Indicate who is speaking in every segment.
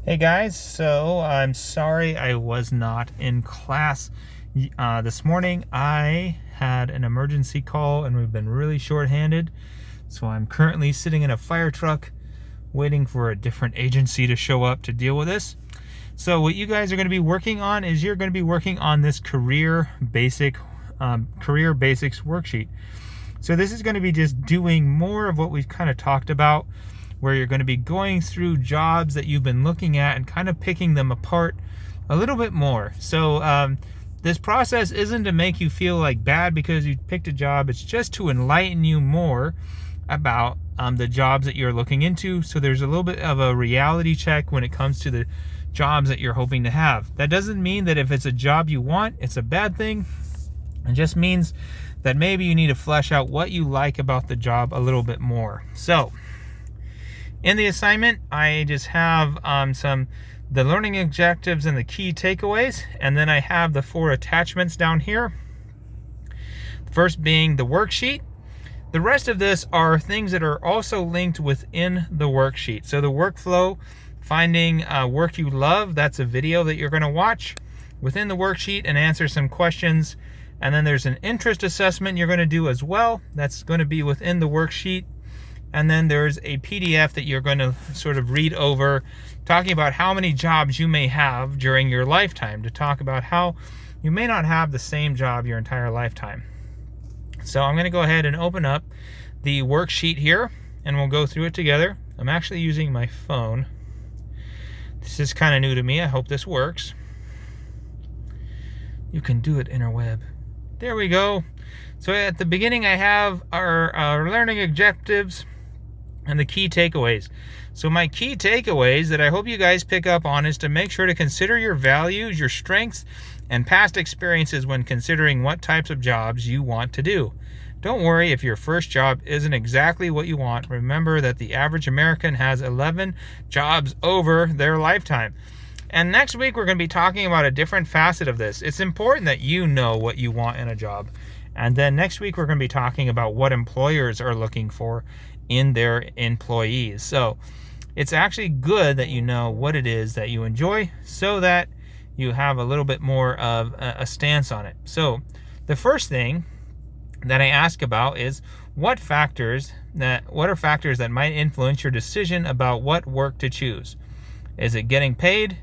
Speaker 1: Hey guys, so I'm sorry I was not in class this morning. I had an emergency call and we've been really short-handed. So I'm currently sitting in a fire truck waiting for a different agency to show up to deal with this. So what you guys are going to be working on is you're going to be working on this career basics worksheet. So this is going to be just doing more of what we've kind of talked about, where you're going to be going through jobs that you've been looking at and kind of picking them apart a little bit more. So this process isn't to make you feel like bad because you picked a job. It's just to enlighten you more about the jobs that you're looking into. So there's a little bit of a reality check when it comes to the jobs that you're hoping to have. That doesn't mean that if it's a job you want, it's a bad thing. It just means that maybe you need to flesh out what you like about the job a little bit more. So in the assignment, I just have the learning objectives and the key takeaways, and then I have the 4 attachments down here. The first being the worksheet. The rest of this are things that are also linked within the worksheet. So the workflow, finding work you love, that's a video that you're going to watch within the worksheet and answer some questions. And then there's an interest assessment you're going to do as well. That's going to be within the worksheet. And then there's a PDF that you're going to sort of read over, talking about how many jobs you may have during your lifetime, to talk about how you may not have the same job your entire lifetime. So I'm going to go ahead and open up the worksheet here, and we'll go through it together. I'm actually using my phone. This is kind of new to me. I hope this works. You can do it, interweb. There we go. So at the beginning, I have our learning objectives and the key takeaways. So my key takeaways that I hope you guys pick up on is to make sure to consider your values, your strengths, and past experiences when considering what types of jobs you want to do. Don't worry if your first job isn't exactly what you want. Remember that the average American has 11 jobs over their lifetime. And next week, we're going to be talking about a different facet of this. It's important that you know what you want in a job. And then next week, we're going to be talking about what employers are looking for in their employees. So it's actually good that you know what it is that you enjoy so that you have a little bit more of a stance on it. So the first thing that I ask about is what are factors that might influence your decision about what work to choose? Is it getting paid,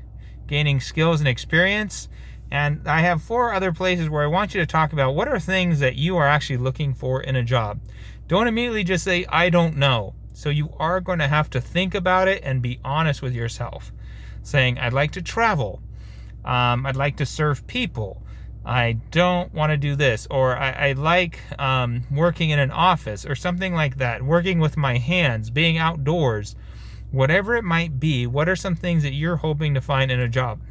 Speaker 1: gaining skills and experience? And I have 4 other places where I want you to talk about what are things that you are actually looking for in a job. Don't immediately just say, I don't know. So you are going to have to think about it and be honest with yourself. Saying, I'd like to travel. I'd like to serve people. I don't want to do this. Or I like working in an office or something like that. Working with my hands, being outdoors. Whatever it might be, what are some things that you're hoping to find in a job?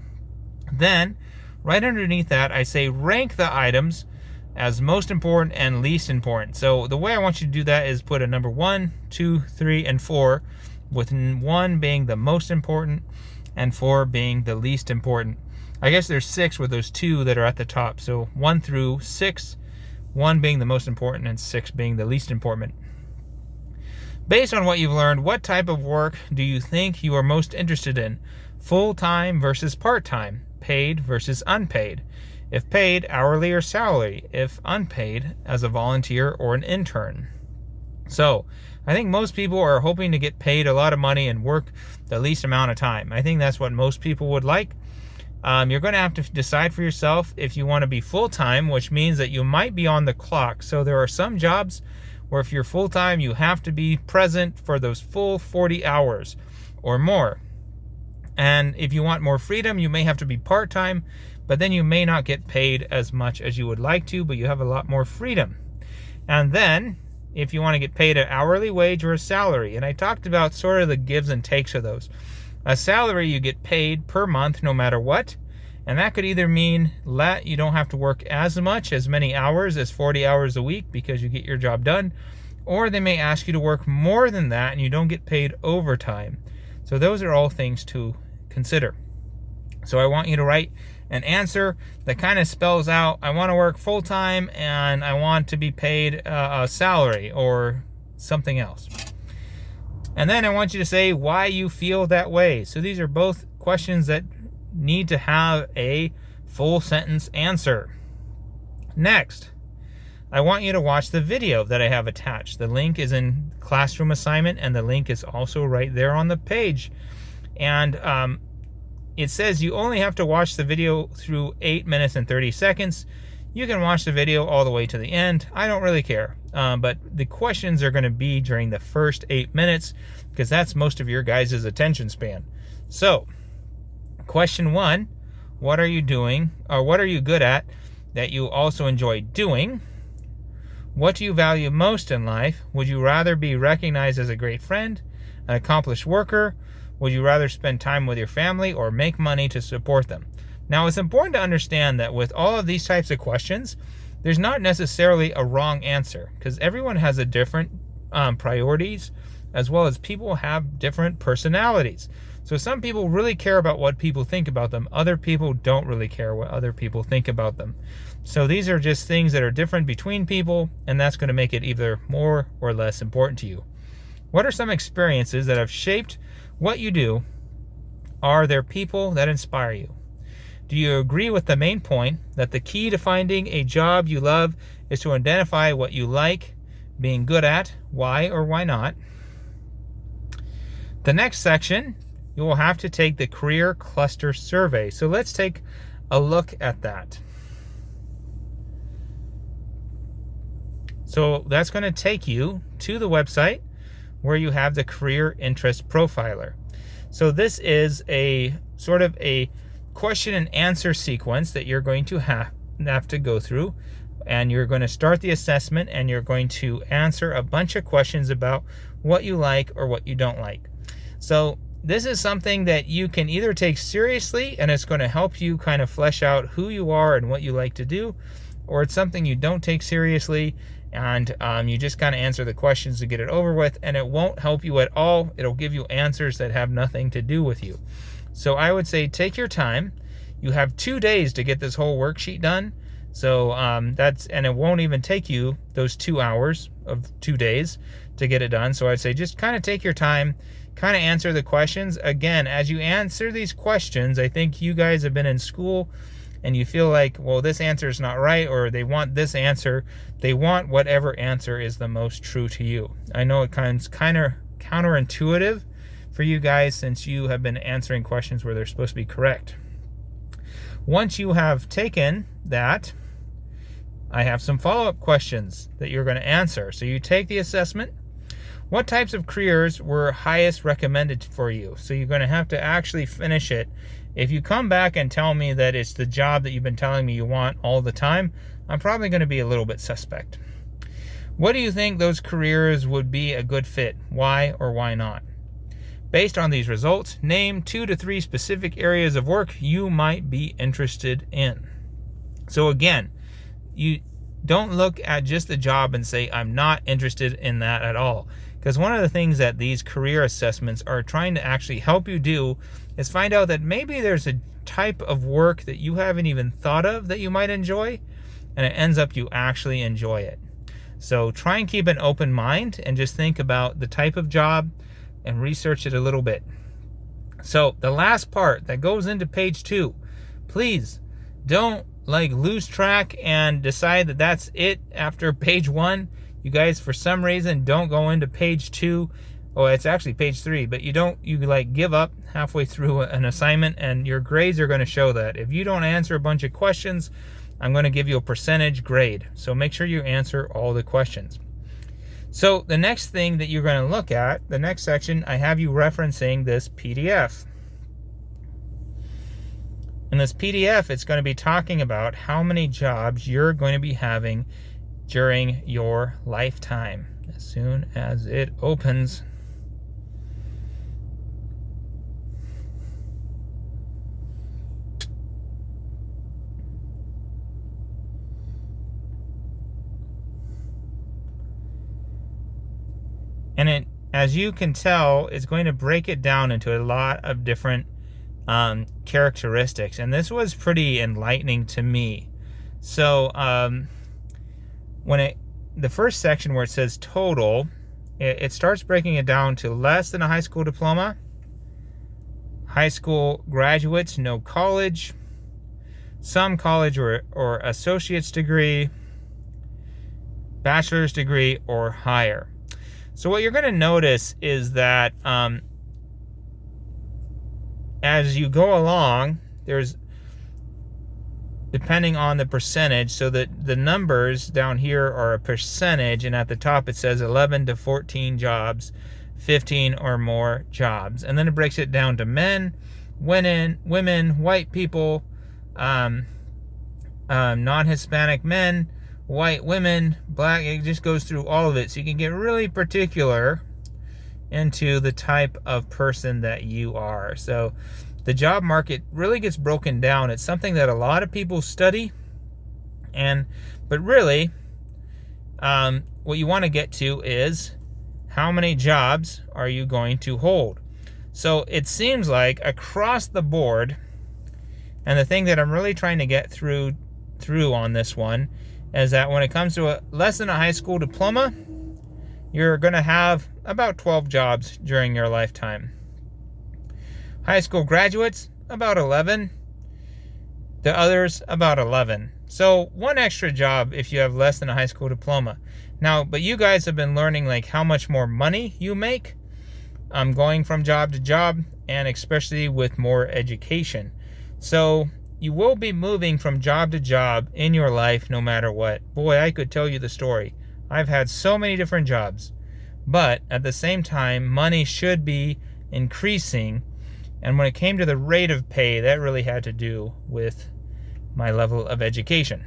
Speaker 1: Then, right underneath that, I say rank the items as most important and least important. So the way I want you to do that is put a number 1, 2, 3, and 4, with 1 being the most important and 4 being the least important. I guess there's 6 with those 2 that are at the top. So 1 through 6, 1 being the most important and 6 being the least important. Based on what you've learned, what type of work do you think you are most interested in? Full-time versus part-time, paid versus unpaid. If paid, hourly or salary. If unpaid, as a volunteer or an intern. So, I think most people are hoping to get paid a lot of money and work the least amount of time. I think that's what most people would like. You're going to have to decide for yourself if you want to be full-time, which means that you might be on the clock. So there are some jobs where if you're full-time, you have to be present for those full 40 hours or more. And if you want more freedom, you may have to be part-time, but then you may not get paid as much as you would like to, but you have a lot more freedom. And then, if you want to get paid an hourly wage or a salary, and I talked about sort of the gives and takes of those. A salary, you get paid per month no matter what, and that could either mean that you don't have to work as many hours as 40 hours a week because you get your job done, or they may ask you to work more than that and you don't get paid overtime. So those are all things to consider. So I want you to write an answer that kind of spells out, I want to work full-time and I want to be paid a salary or something else. And then I want you to say why you feel that way. So these are both questions that need to have a full sentence answer. Next, I want you to watch the video that I have attached. The link is in classroom assignment, and the link is also right there on the page. And it says you only have to watch the video through 8 minutes and 30 seconds. You can watch the video all the way to the end. I don't really care. But the questions are going to be during the first 8 minutes, because that's most of your guys' attention span. So, question 1, what are you doing, or what are you good at that you also enjoy doing? What do you value most in life? Would you rather be recognized as a great friend, an accomplished worker? Would you rather spend time with your family or make money to support them? Now, it's important to understand that with all of these types of questions, there's not necessarily a wrong answer, because everyone has a different priorities, as well as people have different personalities. So some people really care about what people think about them. Other people don't really care what other people think about them. So these are just things that are different between people, and that's going to make it either more or less important to you. What are some experiences that have shaped what you do? Are there people that inspire you? Do you agree with the main point that the key to finding a job you love is to identify what you like being good at, why or why not? The next section, you will have to take the career cluster survey. So let's take a look at that. So that's going to take you to the website where you have the career interest profiler. So this is a sort of a question and answer sequence that you're going to have to go through, and you're going to start the assessment, and you're going to answer a bunch of questions about what you like or what you don't like. So this is something that you can either take seriously, and it's going to help you kind of flesh out who you are and what you like to do, or it's something you don't take seriously, and you just kind of answer the questions to get it over with, and it won't help you at all. It'll give you answers that have nothing to do with you. So I would say take your time. You have 2 days to get this whole worksheet done. So and it won't even take you those 2 hours of 2 days to get it done. So I'd say just kind of take your time, kind of answer the questions. Again, as you answer these questions, I think you guys have been in school and you feel like, well, this answer is not right, or they want this answer. They want whatever answer is the most true to you. I know it kind of counterintuitive for you guys, since you have been answering questions where they're supposed to be correct. Once you have taken that, I have some follow-up questions that you're going to answer. So you take the assessment. What types of careers were highest recommended for you? So you're going to have to actually finish it. If you come back and tell me that it's the job that you've been telling me you want all the time, I'm probably going to be a little bit suspect. What do you think those careers would be a good fit? Why or why not? Based on these results, name 2 to 3 specific areas of work you might be interested in. So again, you don't look at just the job and say, I'm not interested in that at all. Because one of the things that these career assessments are trying to actually help you do is find out that maybe there's a type of work that you haven't even thought of that you might enjoy, and it ends up you actually enjoy it. So try and keep an open mind and just think about the type of job and research it a little bit. So the last part that goes into page 2, please don't lose track and decide that that's it after page 1. You guys, for some reason, don't go into page 2. Oh, it's actually page 3, but you give up halfway through an assignment, and your grades are going to show that. If you don't answer a bunch of questions, I'm going to give you a percentage grade. So make sure you answer all the questions. So the next thing that you're going to look at, the next section, I have you referencing this PDF. In this PDF, it's going to be talking about how many jobs you're going to be having during your lifetime. As soon as it opens. And it, as you can tell, is going to break it down into a lot of different characteristics. And this was pretty enlightening to me. So the first section where it says total, it starts breaking it down to less than a high school diploma, High school graduates, no college. Some college or associate's degree. Bachelor's degree or higher. So what you're going to notice is that as you go along, there's, depending on the percentage, so that the numbers down here are a percentage, and at the top it says 11 to 14 jobs, 15 or more jobs. And then it breaks it down to men, women, white people, non-Hispanic men, white women, black. It just goes through all of it, so you can get really particular into the type of person that you are. So the job market really gets broken down. It's something that a lot of people study, but really what you want to get to is how many jobs are you going to hold. So it seems like across the board, and the thing that I'm really trying to get through on this one is that when it comes to less than a high school diploma, you're going to have about 12 jobs during your lifetime. High school graduates, about 11. The others, about 11. So one extra job if you have less than a high school diploma. Now, but you guys have been learning like how much more money you make going from job to job, and especially with more education. So you will be moving from job to job in your life no matter what. Boy, I could tell you the story. I've had so many different jobs. But at the same time, money should be increasing. And when it came to the rate of pay, that really had to do with my level of education.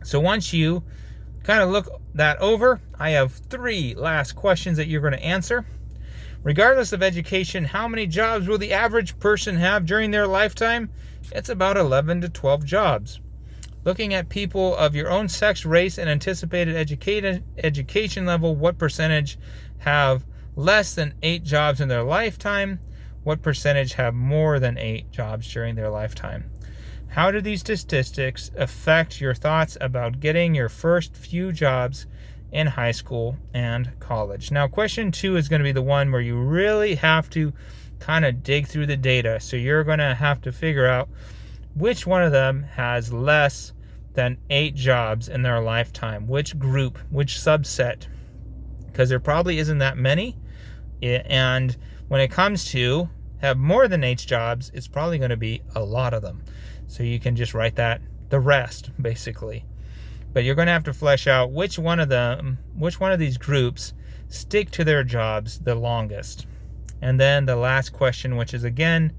Speaker 1: So once you kind of look that over, I have 3 last questions that you're going to answer. Regardless of education, how many jobs will the average person have during their lifetime? It's about 11 to 12 jobs. Looking at people of your own sex, race, and anticipated education level, what percentage have less than 8 jobs in their lifetime? What percentage have more than 8 jobs during their lifetime? How do these statistics affect your thoughts about getting your first few jobs in high school and college? Now, question 2 is going to be the one where you really have to kind of dig through the data. So you're going to have to figure out which one of them has less than 8 jobs in their lifetime, which group, which subset, because there probably isn't that many. And when it comes to have more than 8 jobs, it's probably going to be a lot of them. So you can just write that, the rest, basically. But you're going to have to flesh out which one of these groups stick to their jobs the longest. And then the last question, which is again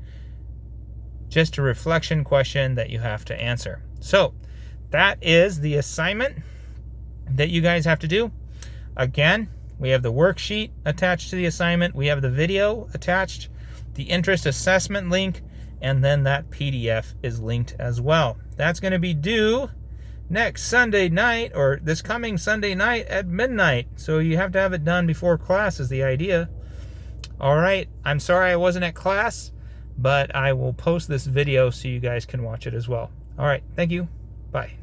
Speaker 1: just a reflection question that you have to answer. So that is the assignment that you guys have to do. Again, we have the worksheet attached to the assignment. We have the video attached, the interest assessment link, and then that PDF is linked as well. That's going to be due next Sunday night, or this coming Sunday night at midnight. So you have to have it done before class is the idea. All right, I'm sorry I wasn't at class, but I will post this video so you guys can watch it as well. All right, thank you. Bye.